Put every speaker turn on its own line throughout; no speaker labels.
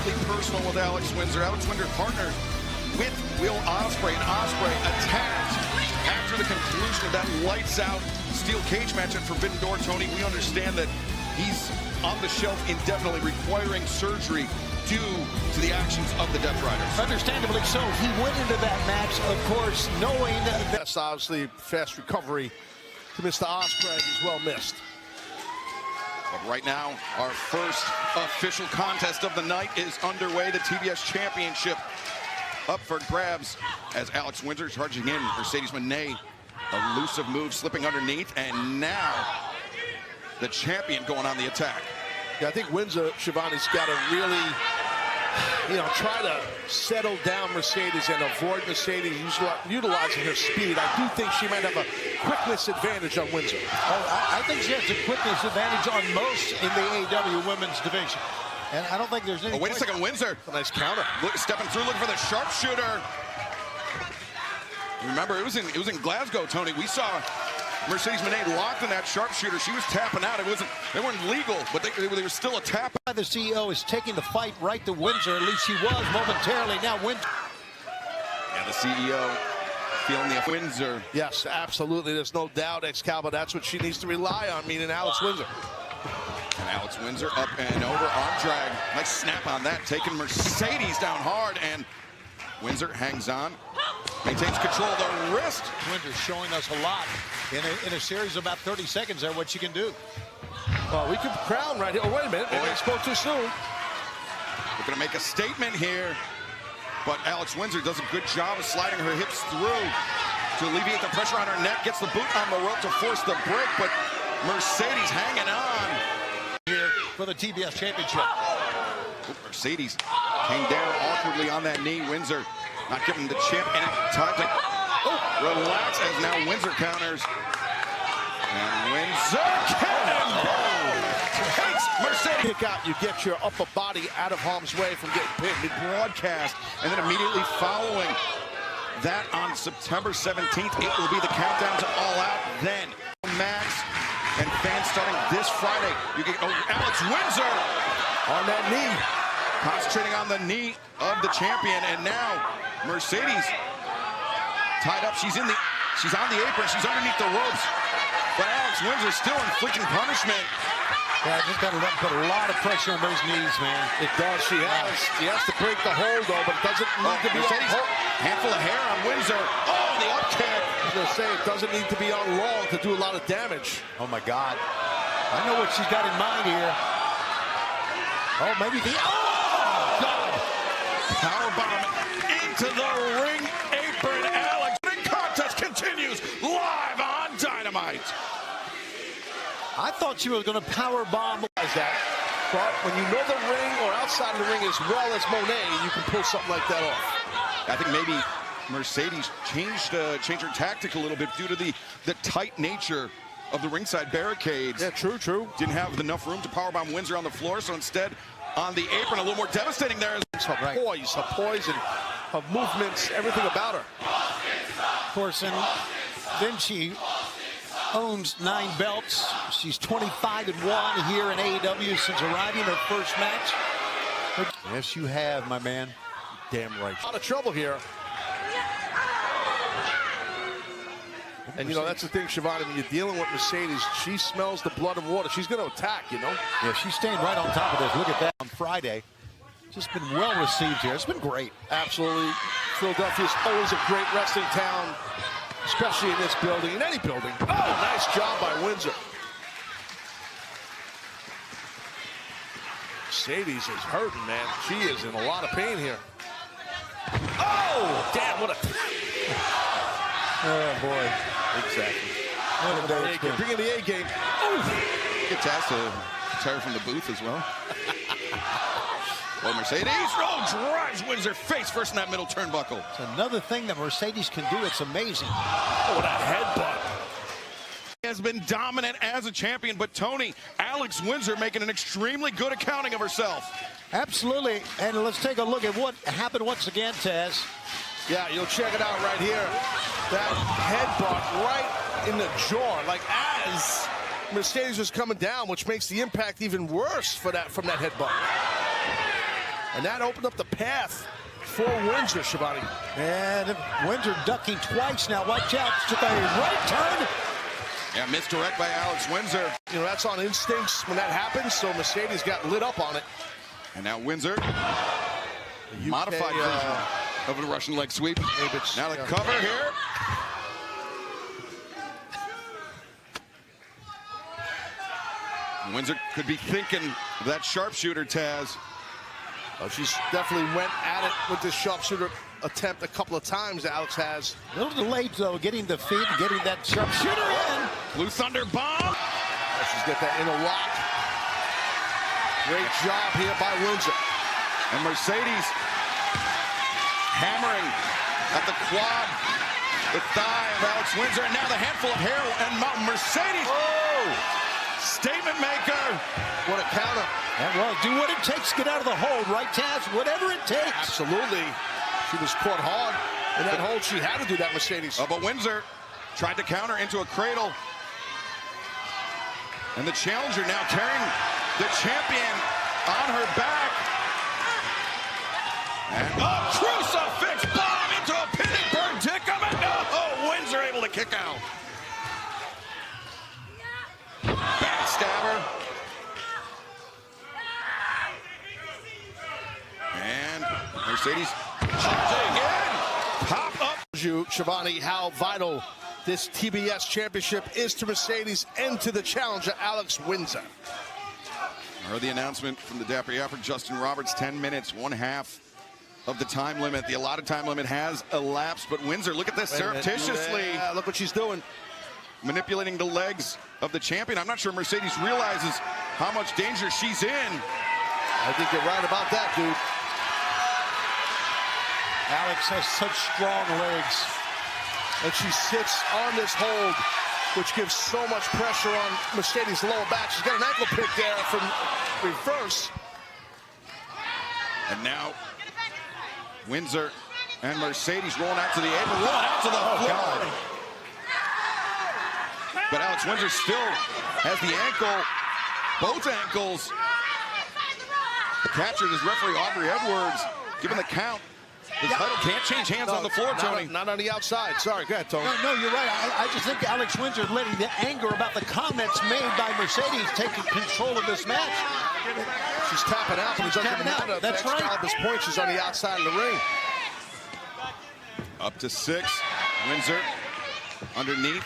deeply personal with Alex Windsor. Alex Windsor partnered with Will Ospreay, and Ospreay attacked after the conclusion of that lights-out steel cage match at Forbidden Door. Tony, we understand that he's on the shelf indefinitely, requiring surgery due to the actions of the Death Riders.
Understandably so. He went into that match, of course, knowing that...
That's obviously fast recovery to Mr. Ospreay. He's well missed.
But right now, our first official contest of the night is underway. The TBS Championship up for grabs as Alex Windsor charging in. Mercedes Moné, elusive move, slipping underneath, and now the champion going on the attack.
Yeah, I think Windsor, Shivani's got to really, try to settle down Mercedes and avoid Mercedes utilizing her speed. I do think she might have a quickness advantage on Windsor.
Oh, I think she has a quickness advantage on most in the AEW women's division. And I don't think there's any...
Oh, wait a second, Windsor.
A nice counter.
Stepping through, looking for the sharpshooter. Remember, it was in Glasgow, Tony. We saw Mercedes Moné locked in that sharpshooter. She was tapping out. They weren't legal, but they were still a tap.
The CEO is taking the fight right to Windsor. At least she was momentarily. Now Windsor.
Yeah, the CEO feeling the Windsor.
Yes, absolutely. There's no doubt, Excalibur. That's what she needs to rely on, meaning Alex Windsor.
And Alex Windsor up and over, arm drag. Nice snap on that, taking Mercedes down hard, and Windsor hangs on, maintains control of the wrist.
Windsor showing us a lot in a series of about 30 seconds there, what she can do.
Well, we could crown right here. Oh, wait a minute. Maybe I spoke too soon.
We're going to make a statement here, but Alex Windsor does a good job of sliding her hips through to alleviate the pressure on her neck, gets the boot on the rope to force the break, but Mercedes hanging on
here for the TBS Championship.
Oh, Mercedes came down awkwardly on that knee. Windsor not giving the champ any time to relax, as now Windsor counters. And Windsor takes Mercedes.
Kick out, you get your upper body out of harm's way from getting pinned.
Broadcast, and then immediately following that on September 17th, it will be the countdown to All Out. Then Max and fans starting this Friday. You get Alex Windsor
on that knee,
concentrating on the knee of the champion, and now Mercedes tied up. She's on the apron. She's underneath the ropes, but Alex Windsor still inflicting punishment.
Yeah, just got to put a lot of pressure on those knees, man.
It does. She has to break the hold, though, but it doesn't need to be
Mercedes, handful of hair on Windsor. Oh, the up kick.
I was going to say, it doesn't need to be on long to do a lot of damage.
Oh, my God. I know what she's got in mind here. Oh, maybe the... Oh, God.
Powerbomb into the ring apron. Alex. The contest continues live on Dynamite.
I thought she was going to powerbomb
that. But when you know the ring or outside of the ring as well as Moné, you can pull something like that off.
I think maybe Mercedes changed her tactic a little bit due to the tight nature of the ringside barricades.
Yeah, true.
Didn't have enough room to powerbomb Windsor on the floor, so instead on the apron, a little more devastating there.
Her poise and her movements, everything about her.
Of course, and then she owns 9 belts. She's 25-1 here in AEW since arriving her first match. Yes, you have, my man.
Damn right. A lot of trouble here. And, that's the thing, Shivani, when you're dealing with Mercedes, she smells the blood and water. She's going to attack,
Yeah, she's staying right on top of this. Look at that on Friday. Just been well received here. It's been great.
Absolutely. Philadelphia's always a great wrestling town, especially in this building, in any building. Oh, nice job by Windsor. Mercedes is hurting, man. She is in a lot of pain here. Oh, damn, what a...
Oh, boy.
Exactly. Bring in the A-game.
Gets asked to retire from the booth as well. Well, Mercedes drives Windsor face first in that middle turnbuckle.
It's another thing that Mercedes can do. It's amazing.
Oh, what a headbutt.
Has been dominant as a champion, but Tony, Alex Windsor making an extremely good accounting of herself.
Absolutely, and let's take a look at what happened once again, Taz.
Yeah, you'll check it out right here. That headbutt right in the jaw, like as Mercedes was coming down, which makes the impact even worse from that headbutt. And that opened up the path for Windsor, Shivani.
And Windsor ducking twice now. Watch out. Took a right turn.
Yeah, misdirect by Alex Windsor.
You know, that's on instincts when that happens, so Mercedes got lit up on it.
And now Windsor, modified version of a Russian leg sweep. Now the cover here. Windsor could be thinking of that sharpshooter, Taz.
Oh, she's definitely went at it with this sharpshooter attempt a couple of times, Alex has.
A little delayed, though, getting the feed, getting that sharpshooter in.
Blue Thunder bomb.
Oh, she's got that inner lock. Great job here by Windsor.
And Mercedes hammering at the quad, the thigh of Alex Windsor, and now the handful of hair and Mercedes.
Oh!
Statement maker.
What a counter.
And well, do what it takes to get out of the hold, right, Taz? Whatever it takes.
Absolutely. She was caught hard in that hold. She had to do that, Mercedes.
But Windsor tried to counter into a cradle. And the challenger now carrying the champion on her back. And crucifix bomb into a pinning predicament. Oh, Windsor able to kick out. Backstabber. And Mercedes charging again. Pop up.
You, Shivani, how vital this TBS championship is to Mercedes and to the challenger, Alex Windsor.
I heard the announcement from the Dapper Yapper, Justin Roberts, 10 minutes, 1/2 of the time limit. The allotted time limit has elapsed, but Windsor, look at this, surreptitiously.
Yeah, look what she's doing.
Manipulating the legs of the champion. I'm not sure Mercedes realizes how much danger she's in.
I think you're right about that, dude.
Alex has such strong legs.
And she sits on this hold, which gives so much pressure on Mercedes' lower back. She's got an ankle pick there from reverse.
And now Windsor and Mercedes rolling out to the apron, rolling out to the floor. But Alex Windsor still has the ankle, both ankles, captured as referee Aubrey Edwards, given the count. The title can't change hands on the floor, Tony.
Not on the outside. Sorry, go ahead, Tony.
No, you're right. I just think Alex Windsor letting the anger about the comments made by Mercedes taking control of this match.
She's tapping out, but it doesn't matter.
That's right.
Excalibur's point, she's on the outside of the ring.
Up to 6. Windsor underneath.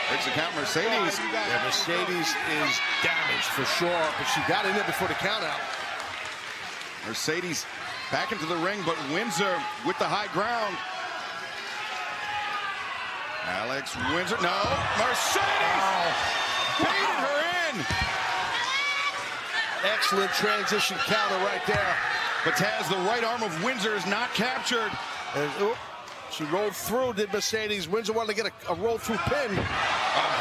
Breaks the count, Mercedes.
Yeah, Mercedes is damaged for sure, but she got in there before the count out.
Mercedes back into the ring, but Windsor with the high ground. Alex Windsor, no, Mercedes baited her in.
Excellent transition counter right there.
But Taz, the right arm of Windsor is not captured.
She rolled through, did Mercedes. Windsor wanted to get a roll-through pin.
A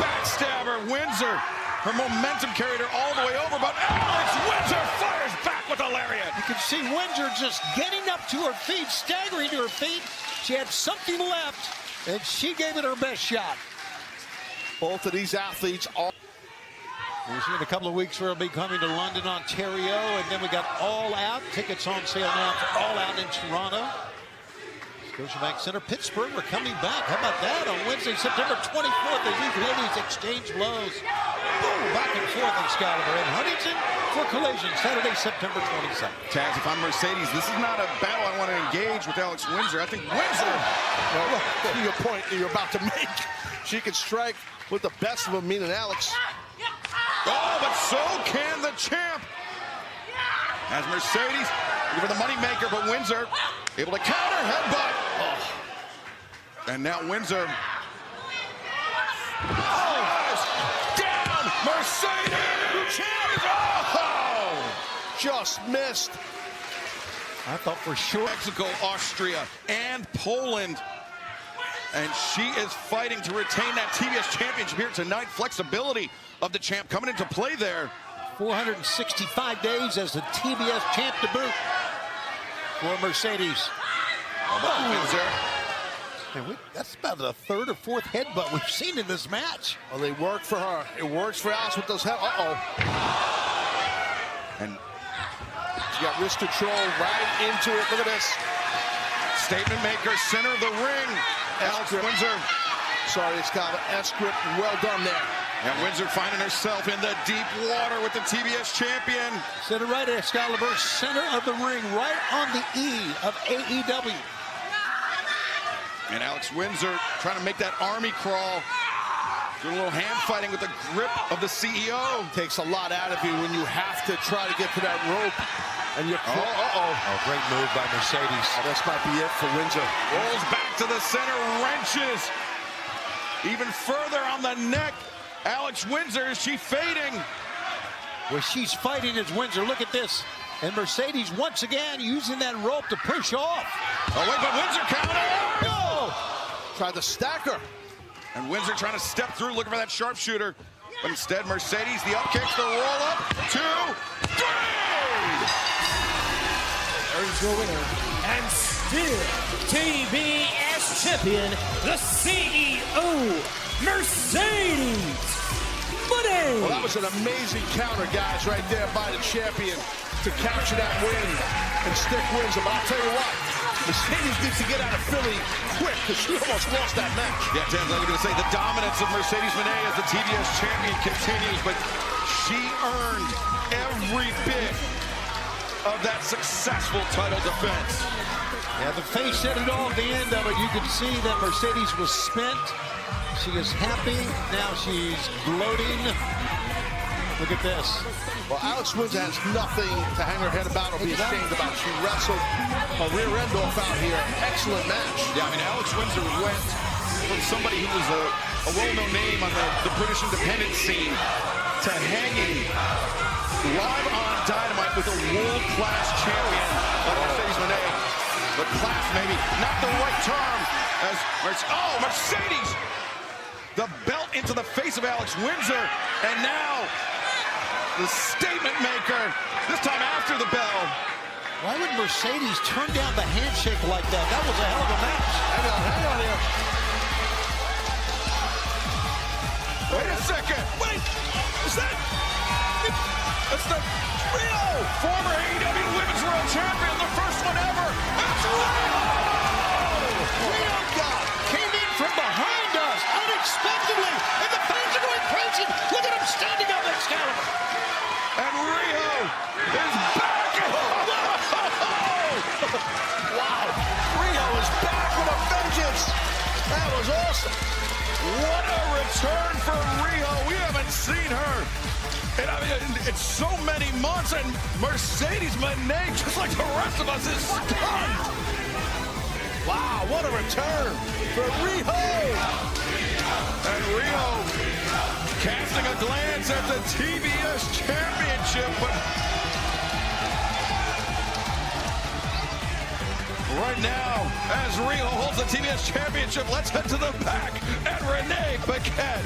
backstabber, Windsor. Her momentum carried her all the way over, but Alex Windsor fires back with a lariat.
You can see Windsor just getting up to her feet, staggering to her feet. She had something left, and she gave it her best shot.
Both of these athletes are...
We'll see in a couple of weeks we'll be coming to London, Ontario, and then we got All Out. Tickets on sale now for All Out in Toronto. Scotiabank Center, Pittsburgh, we're coming back. How about that on Wednesday, September 24th, as these ladies exchange blows. Boom, back and forth Excalibur in Huntington for Collision, Saturday, September 22nd.
Taz, if I'm Mercedes, this is not a battle I want to engage with Alex Windsor. I think Windsor...
Well, to your point that you're about to make, she can strike with the best of them, meaning Alex.
Oh, but so can the champ. As Mercedes, looking for the moneymaker, but Windsor able to counter, headbutt. Oh. And now Windsor. Oh, down, Mercedes. Oh, just missed.
I thought for sure.
Mexico, Austria, and Poland. And she is fighting to retain that TBS championship here tonight. Flexibility of the champ coming into play there.
465 days as the TBS champ to boot for Mercedes. And that's about the third or fourth headbutt we've seen in this match.
Well, they work for her. It works for Alice with those head. Uh-oh.
And
She got wrist control right into it. Look at this.
Statement maker, center of the ring. Alex Windsor.
Sorry, Excalibur. S-grip, well done there.
And Windsor finding herself in the deep water with the TBS champion.
Center right, Excalibur, center of the ring, right on the E of AEW.
And Alex Windsor trying to make that army crawl. Doing a little hand fighting with the grip of the CEO.
Takes a lot out of you when you have to try to get to that rope. And you're
Oh, great move by Mercedes.
Oh, this might be it for Windsor.
Rolls back to the center, wrenches. Even further on the neck. Alex Windsor, is she fading?
Well, she's fighting as Windsor. Look at this. And Mercedes once again using that rope to push off.
Oh, wait, but Windsor counter.
No!
Tried to stack her.
And Windsor trying to step through, looking for that sharpshooter. But instead, Mercedes, the up kicks, the roll up. 2, 3!
There's your winner, and still TBS champion, the CEO, Mercedes Moné.
Well, that was an amazing counter, guys, right there by the champion to capture that win and stick Windsor. But I'll tell you what, Mercedes needs to get out of Philly quick because she almost lost that match.
Yeah, Dan, I was going to say the dominance of Mercedes Moné as the TBS champion continues, but she earned every bit of that successful title defense.
Yeah, the face said it all at the end of it. You could see that Mercedes was spent. She is happy. Now she's gloating. Look at this.
Well, Alex Windsor has nothing to hang her head about or be ashamed about. She wrestled her rear end off out here. Excellent match.
Yeah, I mean, Alex Windsor went from somebody who was a well-known name on the British independent scene to hanging live on Dynamite with a world-class champion like Mercedes Moné. But class, maybe not the right term. As Mercedes, the belt into the face of Alex Windsor, and now the statement maker. This time after the bell.
Why would Mercedes turn down the handshake like that? That was a hell of a match.
Hang on here.
Wait a second. Wait, is that? That's the Rio, former AEW Women's World Champion, the first one ever. That's Rio!
Rio came in from behind us unexpectedly, and the fans are going crazy. Look at him standing up, Excalibur.
And Rio is back.
Wow. Rio is back with a vengeance. That was awesome.
What a return for Rio. We haven't seen her in, in so many months, and Mercedes Moné, just like the rest of us, is stunned.
Wow, what a return for Rio.
And Rio casting a glance at the TBS championship, but right now, as Rio holds the TBS championship, let's head to the back at Renee Paquette.